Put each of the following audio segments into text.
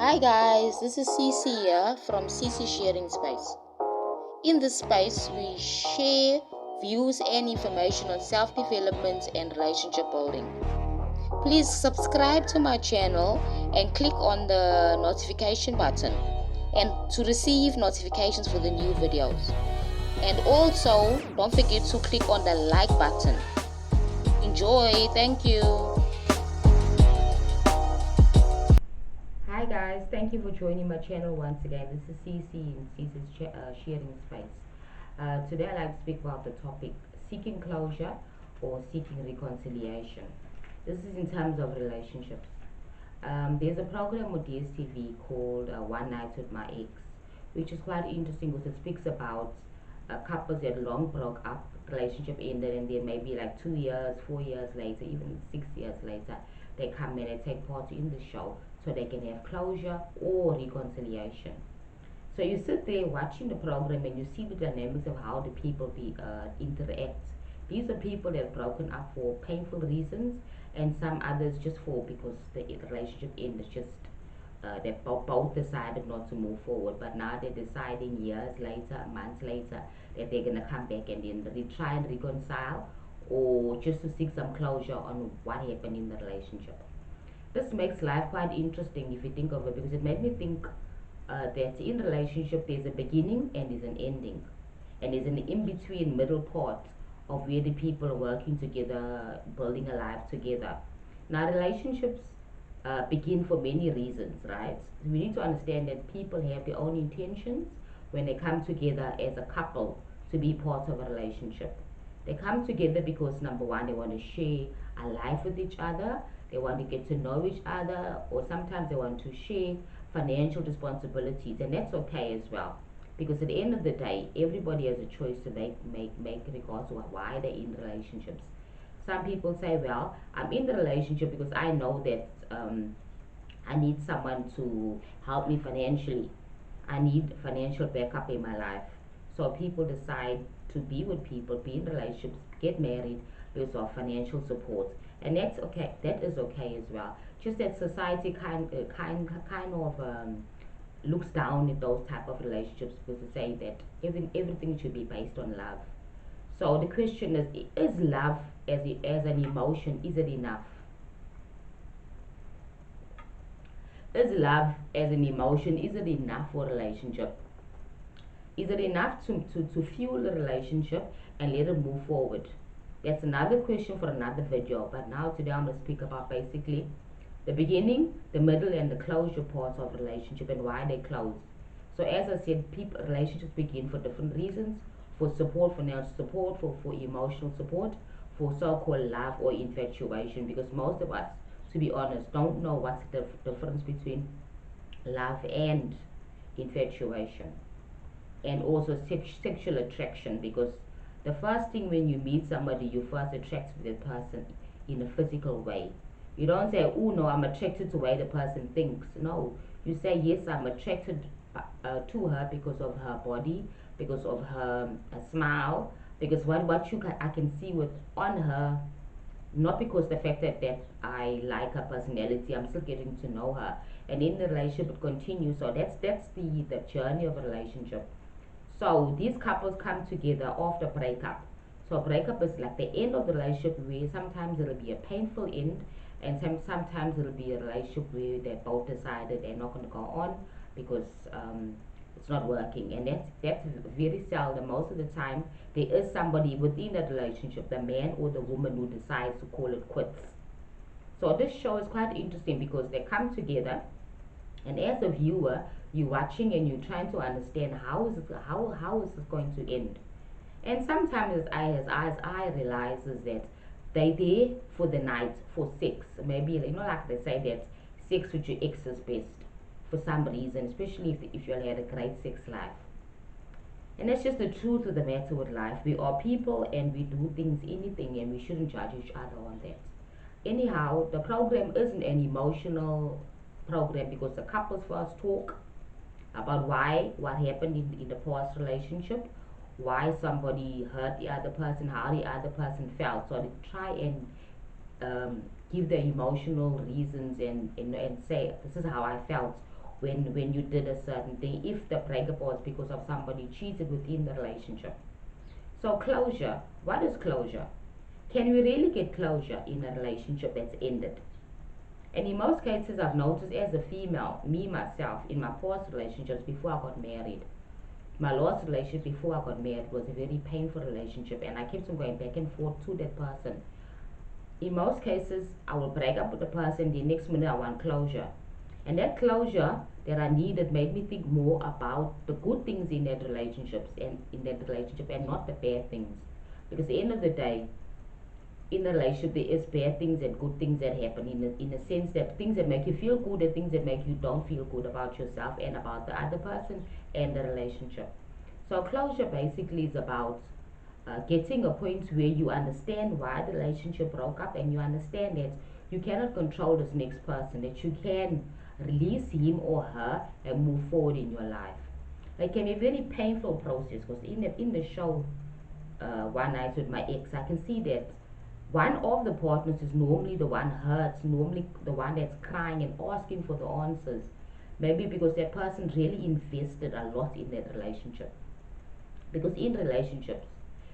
Hi guys, this is Cece here from Cece Sharing Space. In this space, we share views and information on self-development and relationship building. Please subscribe to my channel and click on the notification button and to receive notifications for the new videos. And also, don't forget to click on the like button. Enjoy, thank you. Hi guys, thank you for joining my channel once again. This is Cece in Cece's Sharing Space. Today I'd like to speak about the topic seeking closure or seeking reconciliation. This is in terms of relationships. There's a program on DSTV called One Night with My Ex, which is quite interesting because it speaks about couples that long broke up, relationship ended, and then maybe like 2 years, 4 years later, even 6 years later, they come and they take part in the show so they can have closure or reconciliation. So you sit there watching the program and you see the dynamics of how the people interact. These are people that have broken up for painful reasons, and some others just for because the relationship ended. Just they both decided not to move forward, but now they're deciding years later, months later, that they're gonna come back and then try and reconcile, or just to seek some closure on what happened in the relationship. This makes life quite interesting if you think of it, because it made me think that in relationship there's a beginning and there's an ending, and there's an in-between middle part of where the people are working together, building a life together. Now relationships begin for many reasons, right? We need to understand that people have their own intentions when they come together as a couple to be part of a relationship. They come together because number one, they want to share a life with each other, they want to get to know each other, or sometimes they want to share financial responsibilities, and that's okay as well. Because at the end of the day, everybody has a choice to make regards to why they're in relationships. Some people say, well, I'm in the relationship because I know that I need someone to help me financially. I need financial backup in my life. So people decide to be with people, be in relationships, get married because of financial support, and that's okay. That is okay as well. Just that society kind of looks down at those type of relationships because they say that everything should be based on love. So the question is love as an emotion, is it enough? Is love as an emotion, is it enough for a relationship? Is it enough to fuel a relationship and let it move forward? That's another question for another video. But now today I'm going to speak about basically the beginning, the middle, and the closure parts of relationship and why they close. So as I said, relationships begin for different reasons: for support, financial support, for emotional support, for so-called love or infatuation. Because most of us, to be honest, don't know what's the difference between love and infatuation, and also sexual attraction. Because the first thing when you meet somebody, you first attract to the person in a physical way. You don't say, oh no, I'm attracted to the way the person thinks. No, you say, yes, I'm attracted to her because of her body, because of her smile, because what I can see with on her, not because the fact that I like her personality. I'm still getting to know her, and in the relationship it continues. So that's the journey of a relationship. So these couples come together after breakup. So breakup is like the end of the relationship, where sometimes it'll be a painful end, and sometimes it'll be a relationship where they both decided they're not going to go on because it's not working. And that's very seldom. Most of the time there is somebody within that relationship, the man or the woman, who decides to call it quits. So this show is quite interesting because they come together, and as a viewer, you're watching and you're trying to understand how is this going to end. And sometimes as I realize is that they there for the night, for sex. Maybe, like they say that sex with your ex is best for some reason, especially if you had a great sex life. And that's just the truth of the matter with life. We are people and we do things, anything, and we shouldn't judge each other on that. Anyhow, the program isn't an emotional program because the couples first talk about what happened in the past relationship, why somebody hurt the other person, how the other person felt. So they try and give the emotional reasons and say, this is how I felt, when you did a certain thing, if the breakup was because of somebody cheated within the relationship. So closure, what is closure? Can we really get closure in a relationship that's ended? And in most cases, I've noticed as a female, me myself, in my past relationships before I got married, my last relationship before I got married was a very painful relationship, and I kept on going back and forth to that person. In most cases, I will break up with the person, the next minute I want closure. And that closure that I needed made me think more about the good things in that relationships and in that relationship and not the bad things. Because at the end of the day, in a relationship there is bad things and good things that happen in a sense that things that make you feel good and things that make you don't feel good about yourself and about the other person and the relationship. So closure basically is about getting a point where you understand why the relationship broke up and you understand that you cannot control this next person, that you can release him or her and move forward in your life. It can be a very painful process because in the show One Night with My Ex, I can see that one of the partners is normally the one hurts, normally the one that's crying and asking for the answers. Maybe because that person really invested a lot in that relationship. Because in relationships,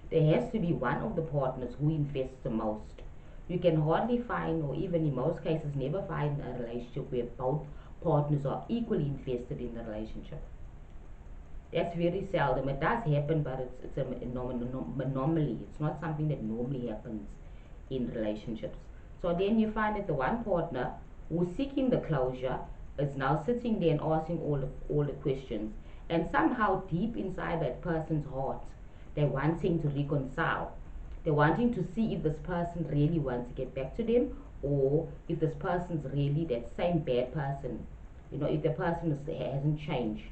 there has to be one of the partners who invests the most. You can hardly find, or even in most cases, never find a relationship where both partners are equally invested in the relationship. That's very seldom. It does happen, but it's an anomaly. It's not something that normally happens in relationships. So then you find that the one partner who's seeking the closure is now sitting there and asking all the questions. And somehow deep inside that person's heart, they're wanting to reconcile. They're wanting to see if this person really wants to get back to them or if this person's really that same bad person. If the person hasn't changed.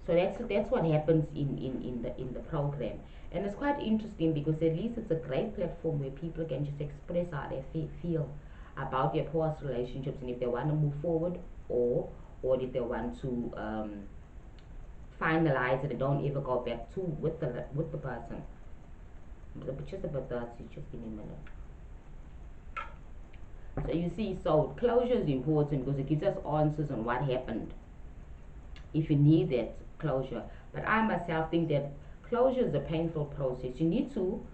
So that's what happens in the program. And it's quite interesting because at least it's a great platform where people can just express how they feel about their past relationships and if they want to move forward or if they want to finalize it and don't ever go back to with the person. But just about that, just give me a minute. So you see, so closure is important because it gives us answers on what happened if you need that closure. But I myself think that closure is a painful process. You need to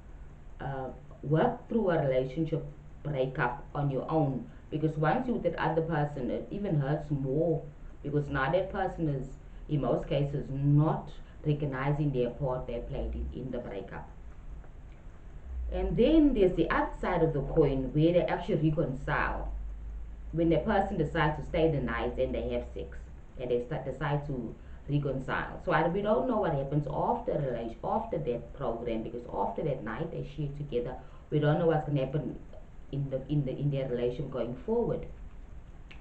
uh, work through a relationship breakup on your own because once you with that other person, it even hurts more because now that person is, in most cases, not recognizing their part they played in the breakup. And then there's the other side of the coin where they actually reconcile when the person decides to stay the night and they have sex and they decide to reconcile. So we don't know what happens after that program because after that night they share together, we don't know what's going to happen in their relation going forward.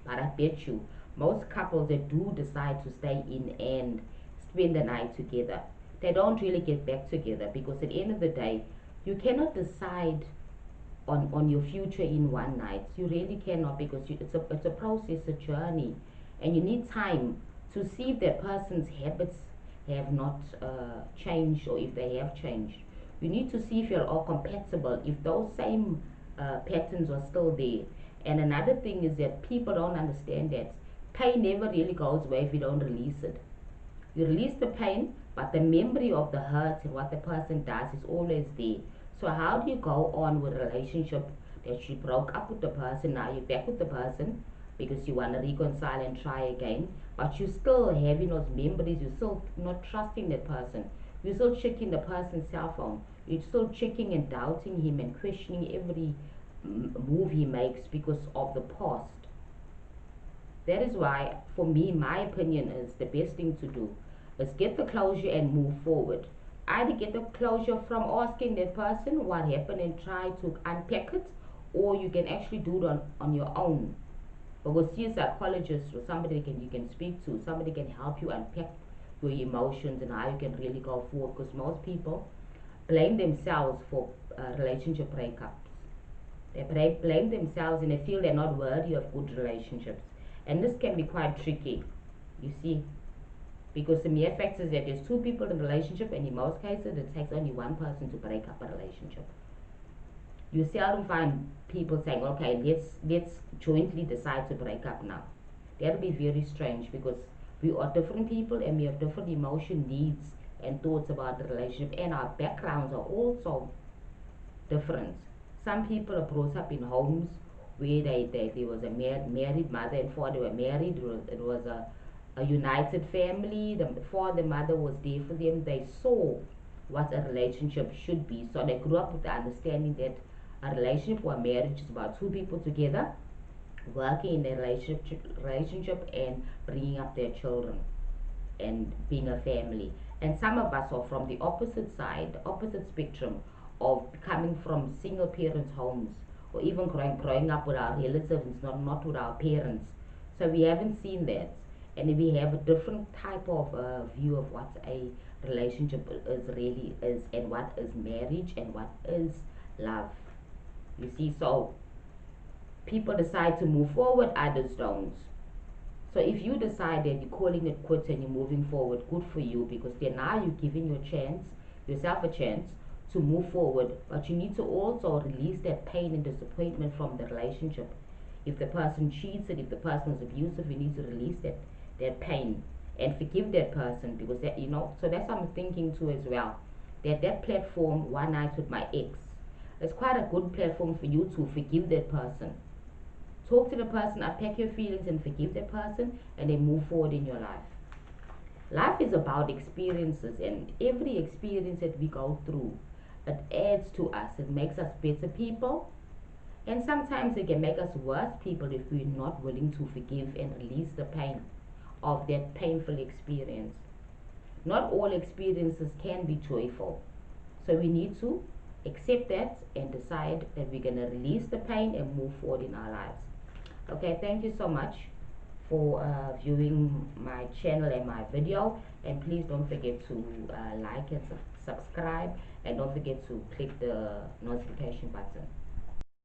But I bet you most couples that do decide to stay in and spend the night together, they don't really get back together because at the end of the day, you cannot decide on your future in one night. You really cannot because it's a process, a journey, and you need time to see if that person's habits have not changed or if they have changed. You need to see if you're all compatible, if those same patterns are still there. And another thing is that people don't understand that pain never really goes away if you don't release it. You release the pain, but the memory of the hurt and what the person does is always there. So how do you go on with a relationship that you broke up with the person, now you're back with the person because you want to reconcile and try again, but you still having those memories, you're still not trusting that person. You're still checking the person's cell phone. You're still checking and doubting him and questioning every move he makes because of the past. That is why, for me, my opinion is the best thing to do is get the closure and move forward. Either get the closure from asking that person what happened and try to unpack it, or you can actually do it on your own. But we'll see a psychologist or somebody you can speak to, somebody can help you unpack your emotions and how you can really go forward. Because most people blame themselves for relationship breakups. They blame themselves and they feel they're not worthy of good relationships. And this can be quite tricky, you see, because the mere fact is that there's two people in a relationship, and in most cases, it takes only one person to break up a relationship. You seldom find people saying, "Okay, let's jointly decide to break up now." That would be very strange because We are different people and we have different emotion needs and thoughts about the relationship, and our backgrounds are also different. Some people are brought up in homes where there was a married mother and father were married. It was a united family. The father, mother was there for them. They saw what a relationship should be. So they grew up with the understanding that a relationship or a marriage is about two people together working in a relationship and bringing up their children and being a family. And some of us are from the opposite side, the opposite spectrum of coming from single parent homes, or even growing up with our relatives, not with our parents. So we haven't seen that. And we have a different type of view of what a relationship is really is, and what is marriage, and what is love. You see, so people decide to move forward, others don't. So if you decide that you're calling it quits and you're moving forward, good for you, because then now you're giving yourself a chance to move forward. But you need to also release that pain and disappointment from the relationship. If the person cheats and if the person is abusive, you need to release that pain and forgive that person, because that, so that's what I'm thinking too as well. That platform, One Night with My Ex, is quite a good platform for you to forgive that person. Talk to the person, unpack your feelings, and forgive the person, and then move forward in your life. Life is about experiences, and every experience that we go through, it adds to us. It makes us better people, and sometimes it can make us worse people if we're not willing to forgive and release the pain of that painful experience. Not all experiences can be joyful, so we need to accept that and decide that we're going to release the pain and move forward in our lives. Okay, thank you so much for viewing my channel and my video, and please don't forget to like and subscribe, and don't forget to click the notification button.